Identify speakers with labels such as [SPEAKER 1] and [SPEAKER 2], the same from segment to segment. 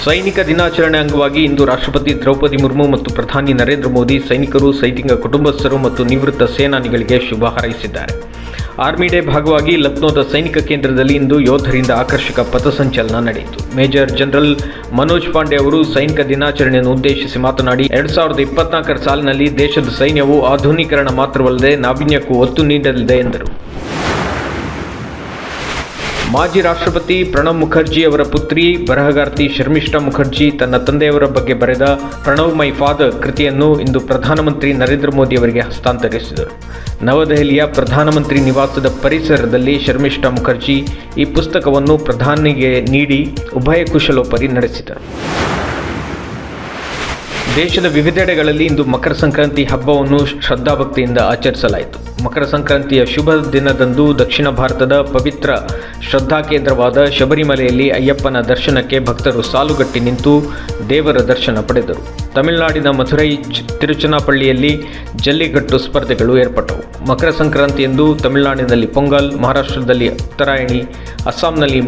[SPEAKER 1] ಸೈನಿಕ ದಿನಾಚರಣೆ ಅಂಗವಾಗಿ ಇಂದು ರಾಷ್ಟ್ರಪತಿ ದ್ರೌಪದಿ ಮುರ್ಮು ಮತ್ತು ಪ್ರಧಾನಿ ನರೇಂದ್ರ ಮೋದಿ ಸೈನಿಕರು, ಸೈನಿಕ ಕುಟುಂಬಸ್ಥರು ಮತ್ತು ನಿವೃತ್ತ ಸೇನಾನಿಗಳಿಗೆ ಶುಭ ಹಾರೈಸಿದ್ದಾರೆ. ಆರ್ಮಿ ಡೇ ಭಾಗವಾಗಿ ಲಕ್ನೋದ ಸೈನಿಕ ಕೇಂದ್ರದಲ್ಲಿ ಇಂದು ಯೋಧರಿಂದ ಆಕರ್ಷಕ ಪಥಸಂಚಲನ ನಡೆಯಿತು. ಮೇಜರ್ ಜನರಲ್ ಮನೋಜ್ ಪಾಂಡೆ ಅವರು ಸೈನಿಕ ದಿನಾಚರಣೆಯನ್ನು ಉದ್ದೇಶಿಸಿ ಮಾತನಾಡಿ, 2024 ಸಾಲಿನಲ್ಲಿ ದೇಶದ ಸೈನ್ಯವು ಆಧುನೀಕರಣ ಮಾತ್ರವಲ್ಲದೆ ನಾವೀನ್ಯಕ್ಕೂ ಒತ್ತು ನೀಡಲಿದೆ ಎಂದರು. ಮಾಜಿ ರಾಷ್ಟ್ರಪತಿ ಪ್ರಣಬ್ ಮುಖರ್ಜಿ ಅವರ ಪುತ್ರಿ ಬರಹಗಾರ್ತಿ ಶರ್ಮಿಷ್ಠಾ ಮುಖರ್ಜಿ ತನ್ನ ತಂದೆಯವರ ಬಗ್ಗೆ ಬರೆದ ಪ್ರಣವ್ ಮೈ ಫಾದರ್ ಕೃತಿಯನ್ನು ಇಂದು ಪ್ರಧಾನಮಂತ್ರಿ ನರೇಂದ್ರ ಮೋದಿ ಅವರಿಗೆ ಹಸ್ತಾಂತರಿಸಿದರು. ನವದೆಹಲಿಯ ಪ್ರಧಾನಮಂತ್ರಿ ನಿವಾಸದ ಪರಿಸರದಲ್ಲಿ ಶರ್ಮಿಷ್ಠಾ ಮುಖರ್ಜಿ ಈ ಪುಸ್ತಕವನ್ನು ಪ್ರಧಾನಿಗೆ ನೀಡಿ ಉಭಯ ಕುಶಲೋಪರಿ ನಡೆಸಿದರು. ದೇಶದ ವಿವಿಧೆಡೆಗಳಲ್ಲಿ ಇಂದು ಮಕರ ಸಂಕ್ರಾಂತಿ ಹಬ್ಬವನ್ನು ಶ್ರದ್ಧಾಭಕ್ತಿಯಿಂದ ಆಚರಿಸಲಾಯಿತು. ಮಕರ ಸಂಕ್ರಾಂತಿಯ ಶುಭ ದಿನದಂದು ದಕ್ಷಿಣ ಭಾರತದ ಪವಿತ್ರ ಶ್ರದ್ಧಾ ಕೇಂದ್ರವಾದ ಶಬರಿಮಲೆಯಲ್ಲಿ ಅಯ್ಯಪ್ಪನ ದರ್ಶನಕ್ಕೆ ಭಕ್ತರು ಸಾಲುಗಟ್ಟಿ ನಿಂತು ದೇವರ ದರ್ಶನ ಪಡೆದರು. ತಮಿಳುನಾಡಿನ ಮಧುರೈ, ತಿರುಚನಾಪಳ್ಳಿಯಲ್ಲಿ ಜಲ್ಲಿಕಟ್ಟು ಸ್ಪರ್ಧೆಗಳು ಏರ್ಪಟ್ಟವು. ಮಕರ ಸಂಕ್ರಾಂತಿಯಂದು ತಮಿಳುನಾಡಿನಲ್ಲಿ ಪೊಂಗಲ್, ಮಹಾರಾಷ್ಟ್ರದಲ್ಲಿ ಉತ್ತರಾಯಣಿ, ಅಸ್ಸಾಂನಲ್ಲಿ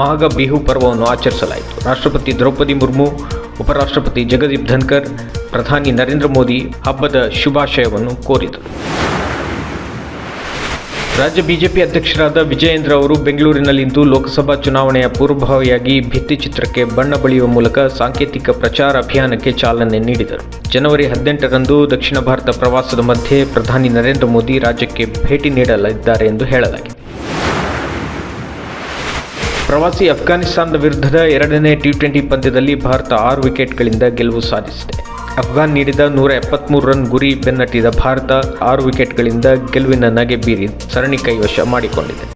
[SPEAKER 1] ಮಾಘ ಬಿಹು ಪರ್ವವನ್ನು ಆಚರಿಸಲಾಯಿತು. ರಾಷ್ಟ್ರಪತಿ ದ್ರೌಪದಿ ಮುರ್ಮು, ಉಪರಾಷ್ಟ್ರಪತಿ ಜಗದೀಪ್ ಧನ್ಕರ್, ಪ್ರಧಾನಿ ನರೇಂದ್ರ ಮೋದಿ ಹಬ್ಬದ ಶುಭಾಶಯವನ್ನು ಕೋರಿದರು. ರಾಜ್ಯ ಬಿಜೆಪಿ ಅಧ್ಯಕ್ಷರಾದ ವಿಜಯೇಂದ್ರ ಅವರು ಬೆಂಗಳೂರಿನಲ್ಲಿಂದು ಲೋಕಸಭಾ ಚುನಾವಣೆಯ ಪೂರ್ವಭಾವಿಯಾಗಿ ಭಿತ್ತಿಚಿತ್ರಕ್ಕೆ ಬಣ್ಣ ಬಳಿಯುವ ಮೂಲಕ ಸಾಂಕೇತಿಕ ಪ್ರಚಾರ ಅಭಿಯಾನಕ್ಕೆ ಚಾಲನೆ ನೀಡಿದರು. ಜನವರಿ 18ರಂದು ದಕ್ಷಿಣ ಭಾರತ ಪ್ರವಾಸದ ಮಧ್ಯೆ ಪ್ರಧಾನಿ ನರೇಂದ್ರ ಮೋದಿ ರಾಜ್ಯಕ್ಕೆ ಭೇಟಿ ನೀಡಲಿದ್ದಾರೆ ಎಂದು ಹೇಳಲಾಗಿದೆ. ಪ್ರವಾಸಿ ಅಫ್ಘಾನಿಸ್ತಾನದ ವಿರುದ್ಧದ 2ನೇ T20 ಪಂದ್ಯದಲ್ಲಿ ಭಾರತ 6 ವಿಕೆಟ್ಗಳಿಂದ ಗೆಲುವು ಸಾಧಿಸಿದೆ. ಅಫ್ಘಾನ್ ನೀಡಿದ 173 ರನ್ ಗುರಿ ಬೆನ್ನಟ್ಟಿದ ಭಾರತ 6 ವಿಕೆಟ್ಗಳಿಂದ ಗೆಲುವಿನ ನಗೆ ಬೀರಿ ಸರಣಿ ಕೈವಶ ಮಾಡಿಕೊಂಡಿದೆ.